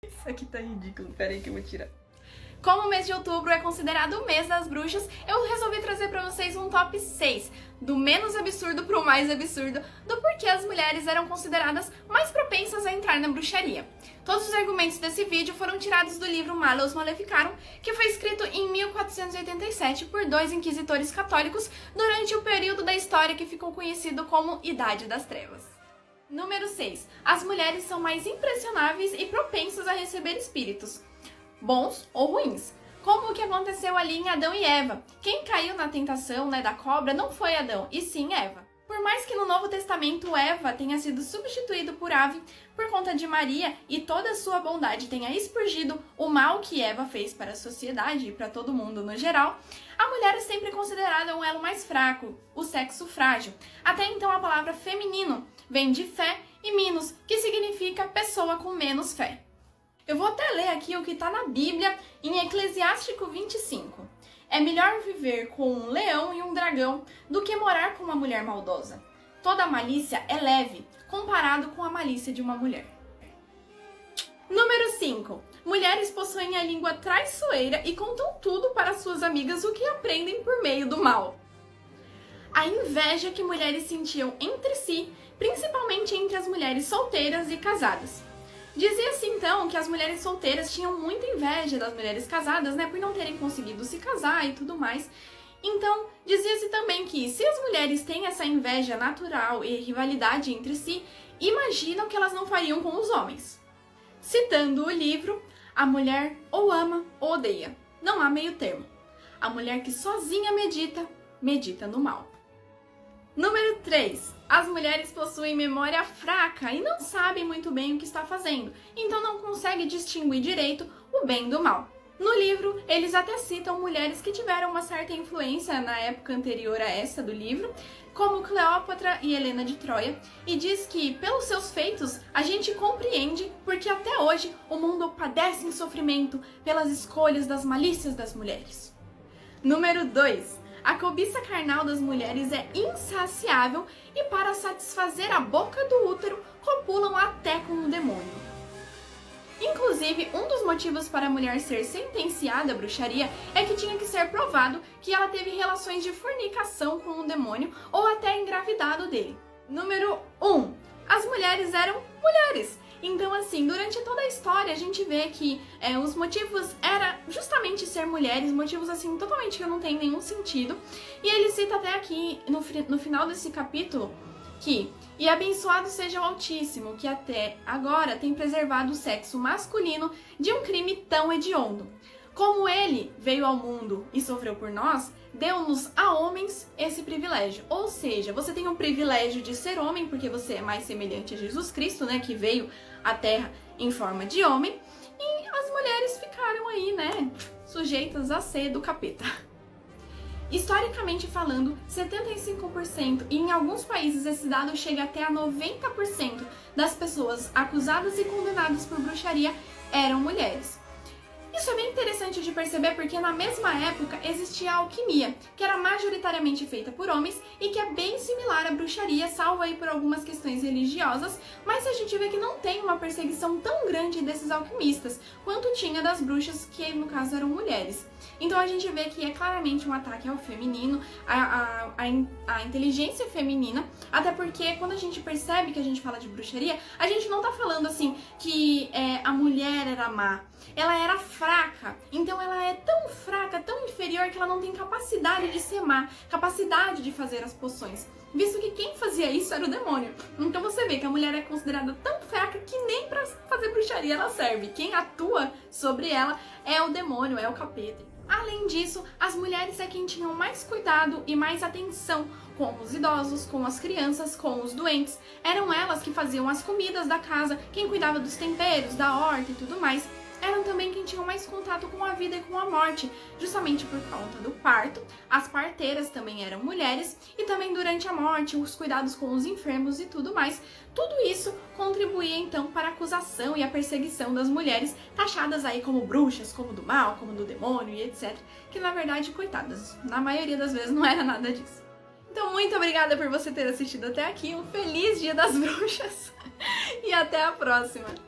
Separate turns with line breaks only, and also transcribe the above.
Isso aqui tá ridículo, peraí que eu vou tirar.
Como o mês de outubro é considerado o mês das bruxas, eu resolvi trazer pra vocês um top 6, do menos absurdo pro mais absurdo, do porquê as mulheres eram consideradas mais propensas a entrar na bruxaria. Todos os argumentos desse vídeo foram tirados do livro Malleus Maleficarum, que foi escrito em 1487 por 2 inquisitores católicos durante o período da história que ficou conhecido como Idade das Trevas. Número 6. As mulheres são mais impressionáveis e propensas a receber espíritos, bons ou ruins, como o que aconteceu ali em Adão e Eva. Quem caiu na tentação, da cobra não foi Adão, e sim Eva. Por mais que no Novo Testamento Eva tenha sido substituído por Ave por conta de Maria e toda a sua bondade tenha expurgido o mal que Eva fez para a sociedade e para todo mundo no geral, a mulher é sempre considerada um elo mais fraco, o sexo frágil. Até então a palavra feminino vem de fé e minos, que significa pessoa com menos fé. Eu vou até ler aqui o que está na Bíblia, em Eclesiástico 25. É melhor viver com um leão e um dragão do que morar com uma mulher maldosa. Toda malícia é leve, comparado com a malícia de uma mulher. Número 5. Mulheres possuem a língua traiçoeira e contam tudo para suas amigas o que aprendem por meio do mal. A inveja que mulheres sentiam entre si, principalmente entre as mulheres solteiras e casadas. Dizia-se então que as mulheres solteiras tinham muita inveja das mulheres casadas, por não terem conseguido se casar e tudo mais. Então, dizia-se também que se as mulheres têm essa inveja natural e rivalidade entre si, imaginam que elas não fariam com os homens. Citando o livro, a mulher ou ama ou odeia. Não há meio termo. A mulher que sozinha medita, medita no mal. Número 3. As mulheres possuem memória fraca e não sabem muito bem o que está fazendo, então não conseguem distinguir direito o bem do mal. No livro, eles até citam mulheres que tiveram uma certa influência na época anterior a essa do livro, como Cleópatra e Helena de Troia, e diz que, pelos seus feitos, a gente compreende porque até hoje o mundo padece em sofrimento pelas escolhas das malícias das mulheres. Número 2. A cobiça carnal das mulheres é insaciável e para satisfazer a boca do útero copulam até com o demônio. Inclusive, um dos motivos para a mulher ser sentenciada à bruxaria é que tinha que ser provado que ela teve relações de fornicação com o demônio ou até engravidado dele. Número 1. As mulheres eram mulheres. Então, assim, durante toda a história a gente vê que os motivos era justamente ser mulheres, motivos assim totalmente que não tem nenhum sentido. E ele cita até aqui no final desse capítulo que "E abençoado seja o Altíssimo, que até agora tem preservado o sexo masculino de um crime tão hediondo. Como ele veio ao mundo e sofreu por nós, deu-nos a homens esse privilégio." Ou seja, você tem o privilégio de ser homem, porque você é mais semelhante a Jesus Cristo, que veio à Terra em forma de homem, e as mulheres ficaram aí, sujeitas a ser do capeta. Historicamente falando, 75%, e em alguns países esse dado chega até a 90% das pessoas acusadas e condenadas por bruxaria eram mulheres. Isso é bem interessante de perceber porque na mesma época existia a alquimia, que era majoritariamente feita por homens e que é bem similar à bruxaria, salvo aí por algumas questões religiosas, mas a gente vê que não tem uma perseguição tão grande desses alquimistas, quanto tinha das bruxas, que no caso eram mulheres. Então a gente vê que é claramente um ataque ao feminino, à inteligência feminina, até porque quando a gente percebe que a gente fala de bruxaria, a gente não tá falando assim que a mulher era má. Ela era fraca, então ela é tão fraca, tão inferior, que ela não tem capacidade de ser má, capacidade de fazer as poções, visto que quem fazia isso era o demônio. Então você vê que a mulher é considerada tão fraca que nem pra fazer bruxaria ela serve. Quem atua sobre ela é o demônio, é o capeta. Além disso, as mulheres é quem tinham mais cuidado e mais atenção com os idosos, com as crianças, com os doentes. Eram elas que faziam as comidas da casa, quem cuidava dos temperos, da horta e tudo mais. Eram também quem tinham mais contato com a vida e com a morte, justamente por conta do parto. As parteiras também eram mulheres e também durante a morte, os cuidados com os enfermos e tudo mais. Tudo isso contribuía então para a acusação e a perseguição das mulheres, taxadas aí como bruxas, como do mal, como do demônio e etc. Que na verdade, coitadas, na maioria das vezes não era nada disso. Então, muito obrigada por você ter assistido até aqui. Um feliz Dia das Bruxas e até a próxima!